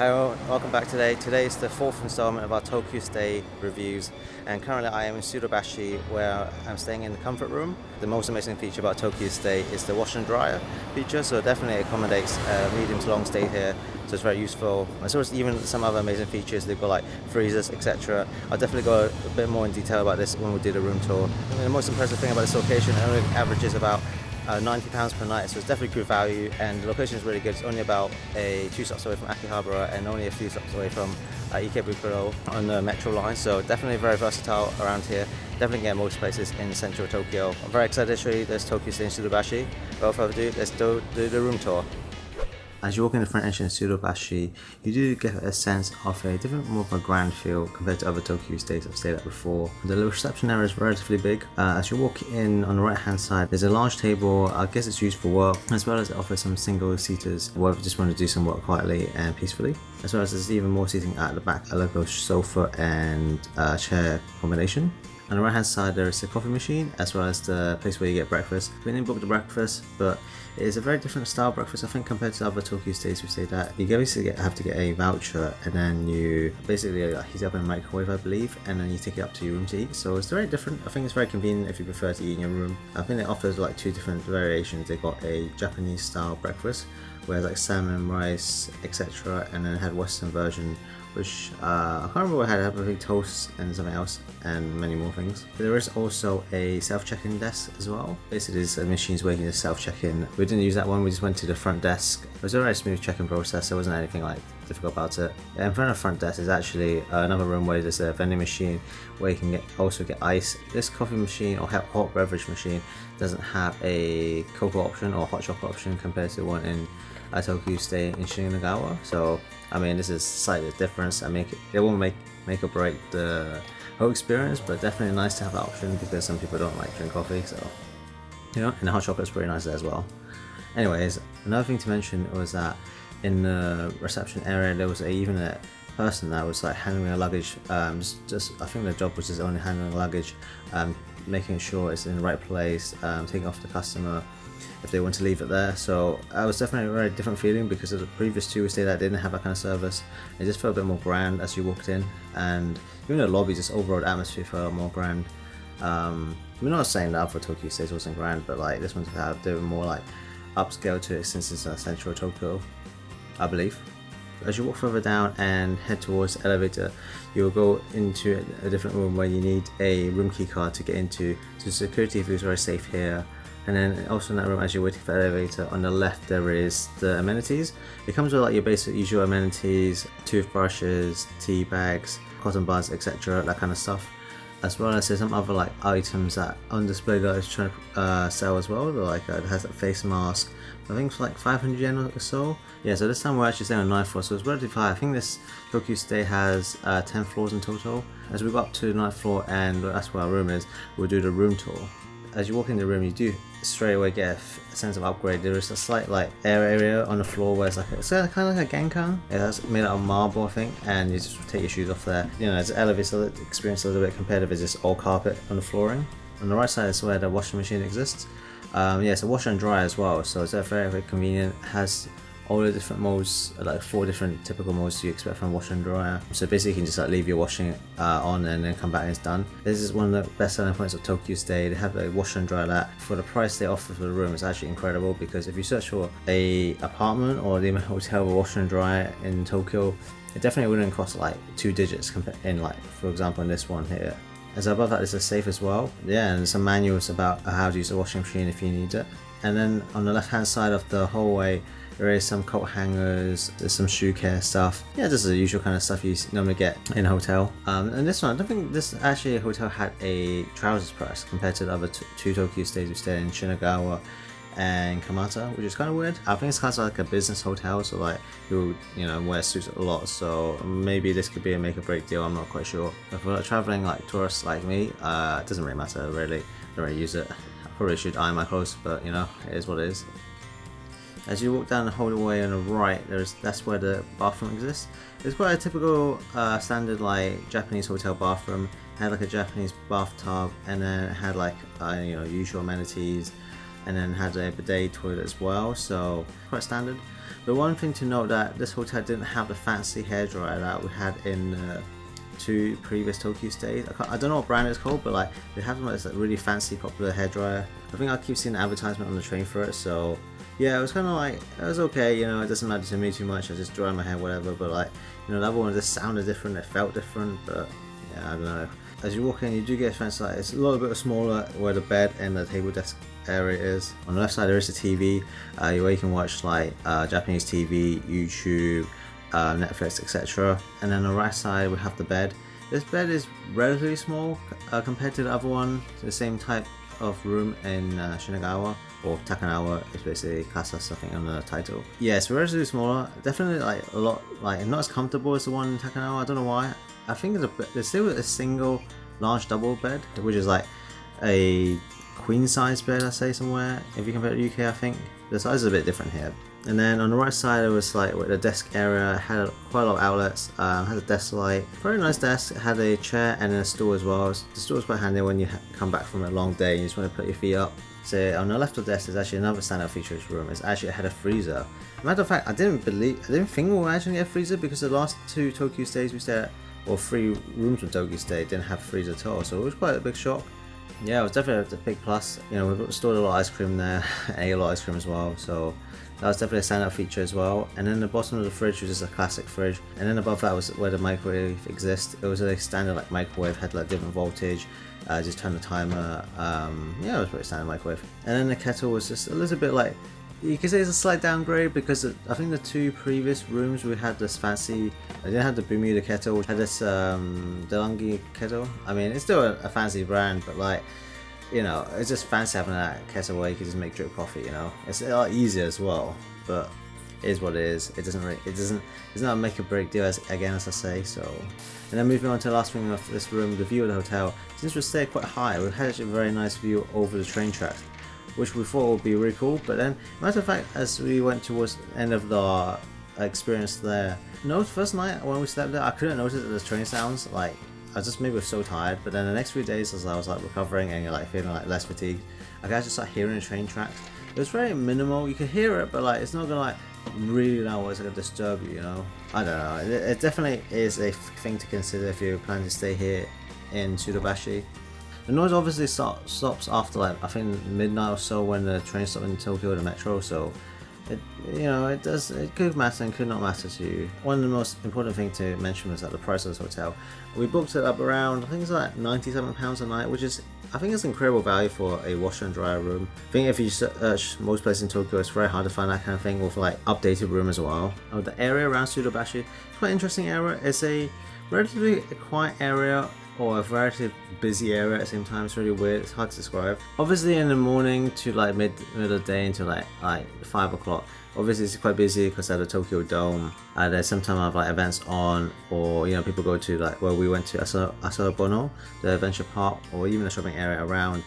Hi everyone, welcome back today. Today is the fourth installment of our Tokyu Stay reviews, and currently I am in Suidobashi where I'm staying in the comfort room. The most amazing feature about Tokyu Stay is the wash and dryer feature, so it definitely accommodates medium to long stay here, so it's very useful. As well as even some other amazing features, they've got like freezers, etc. I'll definitely go a bit more in detail about this when we do the room tour. The most impressive thing about this location, it only averages about £90 per night, so it's definitely good value, and the location is really good. It's only about 2 stops away from Akihabara and only a few stops away from Ikebukuro on the metro line, so definitely very versatile around here. Definitely get most places in central Tokyo. I'm very excited to show you this Tokyu Stay Suidobashi. Without further ado, let's do the room tour. As you walk in the front entrance of Suidobashi, you do get a sense of a different, more of a grand feel compared to other Tokyu stays I've stayed at before. The reception area is relatively big. As you walk in on the right hand side, there's a large table. I guess it's used for work, as well as it offers some single seaters where we just want to do some work quietly and peacefully. As well as there's even more seating at the back, a local sofa and chair combination. On the right hand side there is a coffee machine, as well as the place where you get breakfast. We didn't book the breakfast, but it is a very different style breakfast I think compared to other Tokyu stays we've stayed at. You basically have to get a voucher, and then you basically heat it up in a microwave I believe, and then you take it up to your room to eat. So it's very different. I think it's very convenient if you prefer to eat in your room. I think it offers like two different variations. They got a Japanese style breakfast where like salmon, rice, etc., and then it had Western version, which I can't remember what I had. I think toast and something else and many more things. There is also a self-check-in desk as well. Basically it's machines where you can just self-check-in. We didn't use that one, we just went to the front desk. It was a very smooth check-in process, there wasn't anything like difficult about it. In front of the front desk is actually another room where there's a vending machine where you can also get ice. This coffee machine or hot beverage machine doesn't have a cocoa option or hot chocolate option compared to the one in Tokyu Stay in Shinagawa. So I mean, this is slightly different. I mean, it won't make or break the whole experience, but definitely nice to have that option because some people don't like drink coffee. So you know, and the hot chocolate's pretty nice there as well. Anyways, another thing to mention was that in the reception area there was even a person that was like handling the luggage. Just I think the job was just only handling the luggage, making sure it's in the right place, taking off the customer if they want to leave it there. So it was definitely a very different feeling because of the previous two we stayed at didn't have that kind of service. It just felt a bit more grand as you walked in, and even the lobby, just overall atmosphere felt more grand. We're not saying that for Tokyu stays wasn't grand, but like this one's had a bit more like upscale to it since it's central Tokyo, I believe. As you walk further down and head towards the elevator, you'll go into a different room where you need a room key card to get into. So security feels very safe here. And then also in that room, as you're waiting for the elevator, on the left there is the amenities. It comes with like your basic usual amenities, toothbrushes, tea bags, cotton buds, etc., that kind of stuff. As well as there's some other like items that on display that is trying to sell as well. Like it has a face mask. I think it's like 500 yen or so. Yeah, so this time we're actually staying on 9th floor, so it's relatively high. I think this Tokyu Stay has 10 floors in total. As we go up to the 9th floor, and that's where our room is, we'll do the room tour. As you walk in the room, you do straight away get a sense of upgrade. There is a slight like air area on the floor where it's like it's kind of like a genkan. It's made out of marble, I think, and you just take your shoes off there. You know, it elevates the experience a little bit compared to just all carpet on the flooring. On the right side is where the washing machine exists. Yeah, it's a washer and dryer as well, so it's very, very convenient. It has all the different modes, like 4 different typical modes you expect from washer and dryer. So basically you can just like leave your washing on and then come back and it's done. This is one of the best selling points of Tokyu Stay. They have a washer and dryer that for the price they offer for the room is actually incredible, because if you search for a apartment or the hotel with washer and dryer in Tokyo, it definitely wouldn't cost like 2 digits in like, for example, in this one here. As above that is a safe as well. Yeah, and some manuals about how to use the washing machine if you need it. And then on the left hand side of the hallway there is some coat hangers, there's some shoe care stuff. Yeah, this is the usual kind of stuff you normally get in a hotel. And this one, I don't think this actually hotel had a trousers press compared to the other two Tokyu stays we stayed in, Shinagawa and Kamata, which is kind of weird. I think it's kind of like a business hotel, so like you know wear suits a lot, so maybe this could be a make or break deal, I'm not quite sure. But for traveling like tourists like me, it doesn't really matter really. I don't really use it. I probably should iron my clothes, but you know, it is what it is. As you walk down the hallway on the right, that's where the bathroom exists. It's quite a typical standard like Japanese hotel bathroom. It had like a Japanese bathtub, and then it had like you know, usual amenities, and then had a bidet toilet as well, so quite standard. The one thing to note that this hotel didn't have the fancy hairdryer that we had in 2 previous Tokyu stays. I don't know what brand it's called, but like they have this like really fancy popular hairdryer. I think I keep seeing the advertisement on the train for it, so yeah, it was kind of like, it was okay, you know, it doesn't matter to me too much, I just dry my hair, whatever, but like, you know, the other one just sounded different, it felt different, but yeah, I don't know. As you walk in, you do get a sense like it's a little bit smaller where the bed and the table desk area is. On the left side there is a TV where you can watch like Japanese TV, YouTube, Netflix, etc. And then on the right side we have the bed. This bed is relatively small compared to the other one, the same type of room in Shinagawa, or Takanawa is basically Casa something on the title. Yeah, it's relatively smaller, definitely like a lot, like not as comfortable as the one in Takanawa. I don't know why. I think there's still a single large double bed, which is like a queen size bed, I say somewhere. If you compare to the UK, I think the size is a bit different here. And then on the right side, it was like the desk area. It had quite a lot of outlets. Had a desk light, very nice desk. It had a chair and a stool as well. The stool was quite handy when you come back from a long day and you just want to put your feet up. So on the left of the desk is actually another standout feature of this room. It's actually had a freezer. Matter of fact, I didn't think we were actually get a freezer because the last 2 Tokyu stays we stayed at, or 3 rooms from Tokyu Stay, didn't have a freezer at all. So it was quite a big shock. Yeah, it was definitely a big plus. You know, we stored a lot of ice cream there, ate a lot of ice cream as well. So that was definitely a standout feature as well. And then the bottom of the fridge was just a classic fridge. And then above that was where the microwave exists. It was a standard like microwave, had like different voltage. Just turn the timer. Yeah, it was pretty standard microwave. And then the kettle was just a little bit like, you could say it's a slight downgrade because I think the 2 previous rooms we had this fancy, I didn't have the Bermuda kettle, we had this DeLonghi kettle. I mean, it's still a fancy brand, but like, you know, it's just fancy having that kettle where you can just make drip coffee, you know. It's a lot easier as well, but it is what it is. It's not a make or break deal, as I say, so. And then moving on to the last thing of this room, the view of the hotel. Since we stayed quite high, we had actually a very nice view over the train tracks, which we thought would be really cool. But then, matter of fact, as we went towards the end of the experience there, no, first night when we slept there, I couldn't notice the train sounds. Like, I was just maybe so tired. But then the next few days, as I was like recovering and like feeling like less fatigued, I could actually start hearing the train tracks. It was very minimal. You could hear it, but like it's not gonna like really loud. It's gonna disturb you, you know. I don't know. It definitely is a thing to consider if you're planning to stay here in Suidobashi. The noise obviously stops after like I think midnight or so when the train stops in Tokyo, the metro. So it, you know, it could matter and could not matter to you. One of the most important things to mention was that the price of this hotel. We booked it up around, I think it's like £97 a night, which is, I think it's incredible value for a washer and dryer room. I think if you search most places in Tokyo, it's very hard to find that kind of thing with like updated room as well. The area around Suidobashi, it's quite an interesting area. It's a relatively quiet area, or a relatively busy area at the same time. It's really weird, it's hard to describe. Obviously in the morning to like middle of the day until like 5 o'clock, obviously it's quite busy because at the Tokyo Dome there's sometimes have like events on, or you know, people go to like where we went to Asobono, the adventure park, or even the shopping area around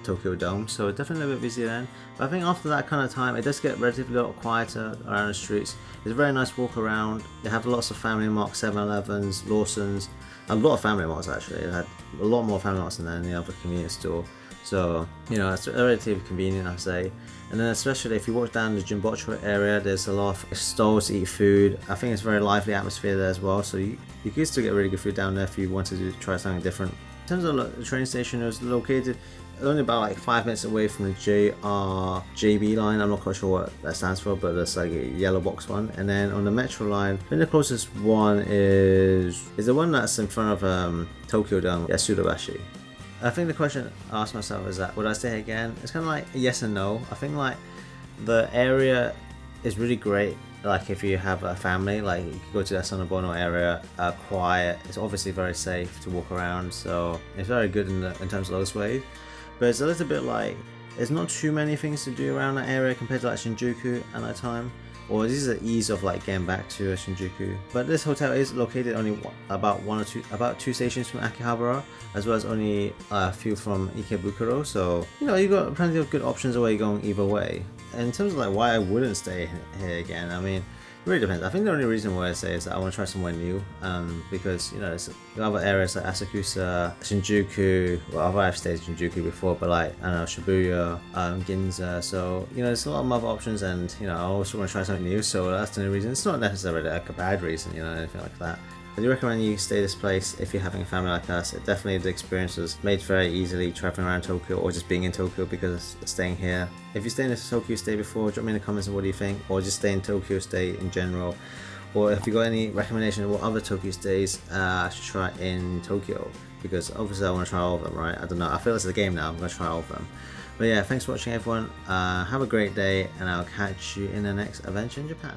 Tokyo Dome, so definitely a bit busier then. But I think after that kind of time, it does get relatively a lot quieter around the streets. It's a very nice walk around. They have lots of family marts, 7-Elevens, Lawson's, a lot of family marts actually. They had a lot more family marts than any other convenience store. So, you know, it's relatively convenient, I'd say. And then especially if you walk down the Jimbocho area, there's a lot of stalls to eat food. I think it's a very lively atmosphere there as well. So you could still get really good food down there if you wanted to try something different. In terms of the train station, it was located only about like 5 minutes away from the JB line. I'm not quite sure what that stands for, but there's like a yellow box one. And then on the metro line, I think the closest one is the one that's in front of Tokyo Dome, yeah, Suidobashi. I think the question I asked myself is that would I stay here again? It's kind of like a yes and no. I think like the area is really great. Like if you have a family, like you can go to the Sonobono area, quiet. It's obviously very safe to walk around, so it's very good in terms of those ways. But it's a little bit like there's not too many things to do around that area compared to like Shinjuku at that time. Or this is the ease of like getting back to Shinjuku. But this hotel is located only about 2 stations from Akihabara, as well as only a few from Ikebukuro. So you know, you got plenty of good options away going either way. In terms of like why I wouldn't stay here again, I mean, really depends. I think the only reason why I say is that I want to try somewhere new, because there's other areas like Asakusa, Shinjuku. Well, I've stayed in Shinjuku before, but like I don't know, Shibuya, Ginza. So there's a lot of other options, and I also want to try something new. So that's the only reason. It's not necessarily like a bad reason, anything like that. I do recommend you stay this place if you're having a family like us. It definitely, the experience was made very easily traveling around Tokyo or just being in Tokyo because of staying here. If you stayed in a Tokyo Stay before, drop me in the comments what do you think, or just stay in Tokyo Stay in general. Or if you got any recommendation of what other Tokyo Stays I should try in Tokyo, because obviously I want to try all of them, right? I don't know, I feel this is a game now, I'm going to try all of them. But yeah, thanks for watching everyone, have a great day, and I'll catch you in the next adventure in Japan.